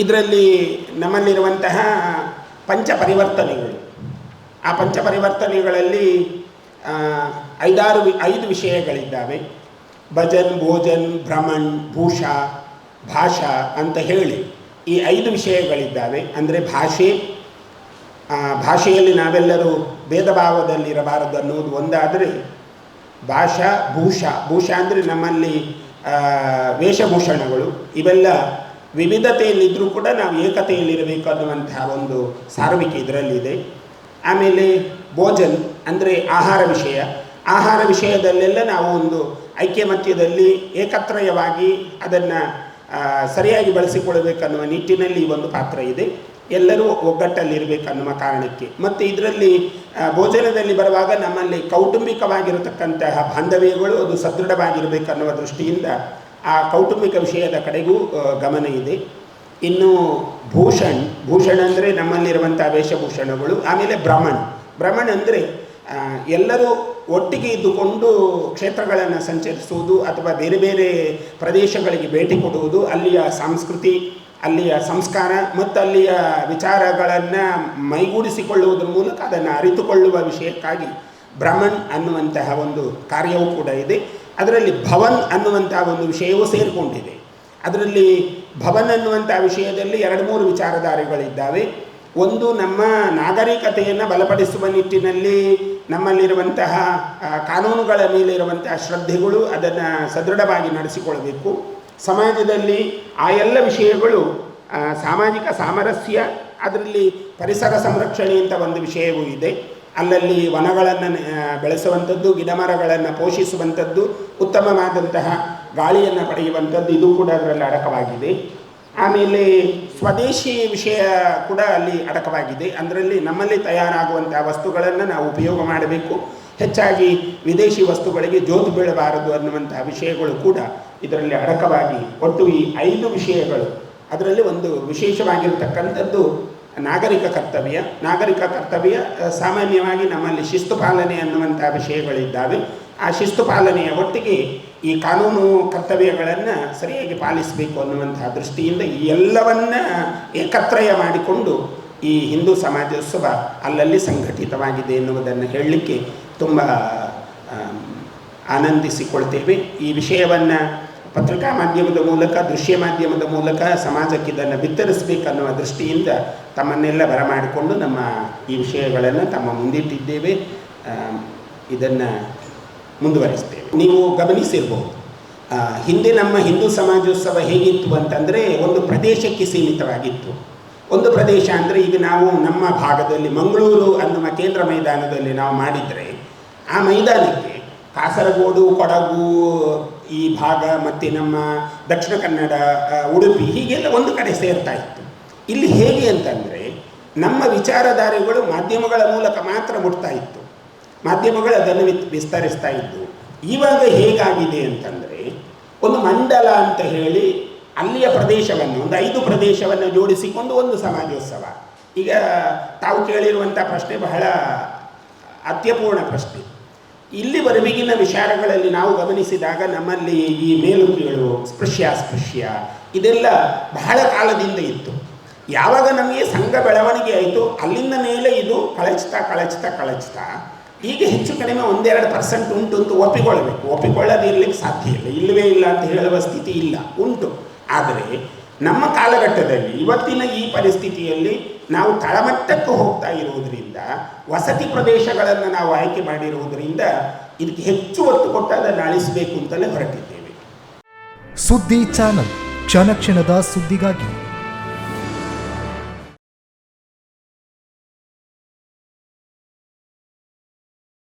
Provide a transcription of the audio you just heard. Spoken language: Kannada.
ಇದರಲ್ಲಿ ನಮ್ಮಲ್ಲಿರುವಂತಹ ಪಂಚಪರಿವರ್ತನೆಗಳು, ಆ ಪಂಚಪರಿವರ್ತನೆಗಳಲ್ಲಿ ಐದು ವಿಷಯಗಳಿದ್ದಾವೆ. ಭಜನ್, ಭೋಜನ್, ಭ್ರಮಣ್, ಭೂಷಾ, ಭಾಷಾ ಅಂತ ಹೇಳಿ ಈ 5 ವಿಷಯಗಳಿದ್ದಾವೆ. ಅಂದರೆ ಭಾಷೆಯಲ್ಲಿ ನಾವೆಲ್ಲರೂ ಭೇದ ಭಾವದಲ್ಲಿರಬಾರದು ಅನ್ನೋದು ಒಂದಾದರೆ, ಭಾಷಾ, ಭೂಷಾ ಅಂದರೆ ನಮ್ಮಲ್ಲಿ ವೇಷಭೂಷಣಗಳು, ಇವೆಲ್ಲ ವಿವಿಧತೆಯಲ್ಲಿದ್ದರೂ ಕೂಡ ನಾವು ಏಕತೆಯಲ್ಲಿರಬೇಕು ಅನ್ನುವಂತಹ ಒಂದು ಸಾರ್ವಿಕೆ ಇದರಲ್ಲಿದೆ. ಆಮೇಲೆ ಭೋಜನ್ ಅಂದರೆ ಆಹಾರ ವಿಷಯದಲ್ಲೆಲ್ಲ ನಾವು ಒಂದು ಐಕ್ಯಮತ್ಯದಲ್ಲಿ ಏಕತ್ರಯವಾಗಿ ಅದನ್ನು ಸರಿಯಾಗಿ ಬಳಸಿಕೊಳ್ಳಬೇಕನ್ನುವ ನಿಟ್ಟಿನಲ್ಲಿ ಈ ಒಂದು ಪಾತ್ರ ಇದೆ. ಎಲ್ಲರೂ ಒಗ್ಗಟ್ಟಲ್ಲಿರಬೇಕನ್ನುವ ಕಾರಣಕ್ಕೆ. ಮತ್ತು ಇದರಲ್ಲಿ ಭೋಜನದಲ್ಲಿ ಬರುವಾಗ ನಮ್ಮಲ್ಲಿ ಕೌಟುಂಬಿಕವಾಗಿರತಕ್ಕಂತಹ ಬಾಂಧವ್ಯಗಳು ಅದು ಸದೃಢವಾಗಿರಬೇಕನ್ನುವ ದೃಷ್ಟಿಯಿಂದ ಆ ಕೌಟುಂಬಿಕ ವಿಷಯದ ಕಡೆಗೂ ಗಮನ ಇದೆ. ಇನ್ನು ಭೂಷಣ್ ಅಂದರೆ ನಮ್ಮಲ್ಲಿರುವಂಥ ವೇಷಭೂಷಣಗಳು. ಆಮೇಲೆ ಭ್ರಮಣ್ ಅಂದರೆ ಎಲ್ಲರೂ ಒಟ್ಟಿಗೆ ಇದ್ದುಕೊಂಡು ಕ್ಷೇತ್ರಗಳನ್ನು ಸಂಚರಿಸುವುದು ಅಥವಾ ಬೇರೆ ಬೇರೆ ಪ್ರದೇಶಗಳಿಗೆ ಭೇಟಿ ಕೊಡುವುದು, ಅಲ್ಲಿಯ ಸಂಸ್ಕೃತಿ, ಅಲ್ಲಿಯ ಸಂಸ್ಕಾರ ಮತ್ತು ಅಲ್ಲಿಯ ವಿಚಾರಗಳನ್ನು ಮೈಗೂಡಿಸಿಕೊಳ್ಳುವುದರ ಮೂಲಕ ಅದನ್ನು ಅರಿತುಕೊಳ್ಳುವ ವಿಷಯಕ್ಕಾಗಿ ಭ್ರಮಣ್ ಅನ್ನುವಂತಹ ಒಂದು ಕಾರ್ಯವೂ ಕೂಡ ಇದೆ. ಅದರಲ್ಲಿ ಭವನ್ ಅನ್ನುವಂತಹ ಒಂದು ವಿಷಯವೂ ಸೇರಿಕೊಂಡಿದೆ. ಅದರಲ್ಲಿ ಭವನ್ ಅನ್ನುವಂಥ ವಿಷಯದಲ್ಲಿ 2-3 ವಿಚಾರಧಾರೆಗಳಿದ್ದಾವೆ. ಒಂದು, ನಮ್ಮ ನಾಗರಿಕತೆಯನ್ನು ಬಲಪಡಿಸುವ ನಿಟ್ಟಿನಲ್ಲಿ ನಮ್ಮಲ್ಲಿರುವಂತಹ ಕಾನೂನುಗಳ ಮೇಲಿರುವಂತಹ ಶ್ರದ್ಧೆಗಳು ಅದನ್ನು ಸದೃಢವಾಗಿ ನಡೆಸಿಕೊಳ್ಳಬೇಕು. ಸಮಾಜದಲ್ಲಿ ಆ ಎಲ್ಲ ವಿಷಯಗಳು, ಸಾಮಾಜಿಕ ಸಾಮರಸ್ಯ, ಅದರಲ್ಲಿ ಪರಿಸರ ಸಂರಕ್ಷಣೆ ಅಂತ ಒಂದು ವಿಷಯವೂ ಇದೆ. ಅಲ್ಲಲ್ಲಿ ವನಗಳನ್ನು ಬೆಳೆಸುವಂಥದ್ದು, ಗಿಡಮರಗಳನ್ನು ಪೋಷಿಸುವಂಥದ್ದು, ಉತ್ತಮವಾದಂತಹ ಗಾಳಿಯನ್ನು ಪಡೆಯುವಂಥದ್ದು, ಇದು ಕೂಡ ಅದರಲ್ಲಿ ಅಡಕವಾಗಿದೆ. ಆಮೇಲೆ ಸ್ವದೇಶಿ ವಿಷಯ ಕೂಡ ಅಲ್ಲಿ ಅಡಕವಾಗಿದೆ. ಅದರಲ್ಲಿ ನಮ್ಮಲ್ಲಿ ತಯಾರಾಗುವಂತಹ ವಸ್ತುಗಳನ್ನು ನಾವು ಉಪಯೋಗ ಮಾಡಬೇಕು, ಹೆಚ್ಚಾಗಿ ವಿದೇಶಿ ವಸ್ತುಗಳಿಗೆ ಜೋತು ಬೀಳಬಾರದು ಅನ್ನುವಂತಹ ವಿಷಯಗಳು ಕೂಡ ಇದರಲ್ಲಿ ಅಡಕವಾಗಿ, ಒಟ್ಟು ಈ 5 ವಿಷಯಗಳು. ಅದರಲ್ಲಿ ಒಂದು ವಿಶೇಷವಾಗಿರತಕ್ಕಂಥದ್ದು ನಾಗರಿಕ ಕರ್ತವ್ಯ. ಸಾಮಾನ್ಯವಾಗಿ ನಮ್ಮಲ್ಲಿ ಶಿಸ್ತು ಪಾಲನೆ ಅನ್ನುವಂಥ ವಿಷಯಗಳಿದ್ದಾವೆ. ಆ ಶಿಸ್ತು ಪಾಲನೆಯ ಒಟ್ಟಿಗೆ ಈ ಕಾನೂನು ಕರ್ತವ್ಯಗಳನ್ನು ಸರಿಯಾಗಿ ಪಾಲಿಸಬೇಕು ಅನ್ನುವಂತಹ ದೃಷ್ಟಿಯಿಂದ ಈ ಎಲ್ಲವನ್ನ ಏಕತ್ರಯ ಮಾಡಿಕೊಂಡು ಈ ಹಿಂದೂ ಸಮಾಜೋತ್ಸವ ಅಲ್ಲಲ್ಲಿ ಸಂಘಟಿತವಾಗಿದೆ ಎನ್ನುವುದನ್ನು ಹೇಳಲಿಕ್ಕೆ ತುಂಬ ಆನಂದಿಸಿಕೊಳ್ತೇವೆ. ಈ ವಿಷಯವನ್ನು ಪತ್ರಿಕಾ ಮಾಧ್ಯಮದ ಮೂಲಕ, ದೃಶ್ಯ ಮಾಧ್ಯಮದ ಮೂಲಕ ಸಮಾಜಕ್ಕೆ ಇದನ್ನು ಬಿತ್ತರಿಸಬೇಕನ್ನುವ ದೃಷ್ಟಿಯಿಂದ ತಮ್ಮನ್ನೆಲ್ಲ ಬರಮಾಡಿಕೊಂಡು ನಮ್ಮ ಈ ವಿಷಯಗಳನ್ನು ತಮ್ಮ ಮುಂದಿಟ್ಟಿದ್ದೇವೆ. ಇದನ್ನು ಮುಂದುವರಿಸ್ತೇವೆ. ನೀವು ಗಮನಿಸಿರ್ಬೋದು, ಹಿಂದೆ ನಮ್ಮ ಹಿಂದೂ ಸಮಾಜೋತ್ಸವ ಹೇಗಿತ್ತು ಅಂತಂದರೆ ಒಂದು ಪ್ರದೇಶಕ್ಕೆ ಸೀಮಿತವಾಗಿತ್ತು. ಒಂದು ಪ್ರದೇಶ ಅಂದರೆ ಈಗ ನಾವು ನಮ್ಮ ಭಾಗದಲ್ಲಿ ಮಂಗಳೂರು ಅನ್ನುವ ಕೇಂದ್ರ ಮೈದಾನದಲ್ಲಿ ನಾವು ಮಾಡಿದರೆ, ಆ ಮೈದಾನಕ್ಕೆ ಕಾಸರಗೋಡು, ಕೊಡಗು ಈ ಭಾಗ ಮತ್ತು ನಮ್ಮ ದಕ್ಷಿಣ ಕನ್ನಡ, ಉಡುಪಿ ಹೀಗೆಲ್ಲ ಒಂದು ಕಡೆ ಸೇರ್ತಾ ಇತ್ತು. ಇಲ್ಲಿ ಹೇಗೆ ಅಂತಂದರೆ ನಮ್ಮ ವಿಚಾರಧಾರೆಗಳು ಮಾಧ್ಯಮಗಳ ಮೂಲಕ ಮಾತ್ರ ಮುಟ್ತಾ ಇತ್ತು, ಮಾಧ್ಯಮಗಳು ಅದನ್ನು ವಿಸ್ತರಿಸ್ತಾ ಇದ್ದು. ಇವಾಗ ಹೇಗಾಗಿದೆ ಅಂತಂದರೆ ಒಂದು ಮಂಡಲ ಅಂತ ಹೇಳಿ ಅಲ್ಲಿಯ ಪ್ರದೇಶವನ್ನು, ಒಂದು 5 ಪ್ರದೇಶವನ್ನು ಜೋಡಿಸಿಕೊಂಡು ಒಂದು ಸಮಾಜೋತ್ಸವ. ಈಗ ತಾವು ಕೇಳಿರುವಂಥ ಪ್ರಶ್ನೆ ಬಹಳ ಅತ್ಯಪೂರ್ಣ ಪ್ರಶ್ನೆ. ಇಲ್ಲಿವರೆಗಿನ ವಿಚಾರಗಳಲ್ಲಿ ನಾವು ಗಮನಿಸಿದಾಗ ನಮ್ಮಲ್ಲಿ ಈ ಮೇಲುಕೀಳು, ಸ್ಪೃಶ್ಯ ಇದೆಲ್ಲ ಬಹಳ ಕಾಲದಿಂದ ಇತ್ತು. ಯಾವಾಗ ನಮಗೆ ಸಂಘ ಬೆಳವಣಿಗೆ ಆಯಿತು, ಅಲ್ಲಿಂದ ಮೇಲೆ ಇದು ಕಳಚ್ತಾ ಈಗ ಹೆಚ್ಚು ಕಡಿಮೆ 1-2% ಉಂಟು ಅಂತ ಒಪ್ಪಿಕೊಳ್ಳದಿರಲಿಕ್ಕೆ ಸಾಧ್ಯ ಇಲ್ಲ. ಇಲ್ಲವೇ ಇಲ್ಲ ಅಂತ ಹೇಳುವ ಸ್ಥಿತಿ ಇಲ್ಲ, ಉಂಟು. ಆದರೆ ನಮ್ಮ ಕಾಲಘಟ್ಟದಲ್ಲಿ ಇವತ್ತಿನ ಈ ಪರಿಸ್ಥಿತಿಯಲ್ಲಿ ನಾವು ತಳಮಟ್ಟಕ್ಕೆ ಹೋಗ್ತಾ ಇರುವುದರಿಂದ, ವಸತಿ ಪ್ರದೇಶಗಳನ್ನು ನಾವು ಆಯ್ಕೆ ಮಾಡಿರುವುದರಿಂದ ಇದಕ್ಕೆ ಹೆಚ್ಚು ಒತ್ತು ಕೊಟ್ಟು ಅದನ್ನು ಅಳಿಸಬೇಕು ಅಂತಲೇ ಹೊರಟಿದ್ದೇವೆ. ಸುದ್ದಿ ಚಾನಲ್, ಕ್ಷಣ ಕ್ಷಣದ ಸುದ್ದಿಗಾಗಿ.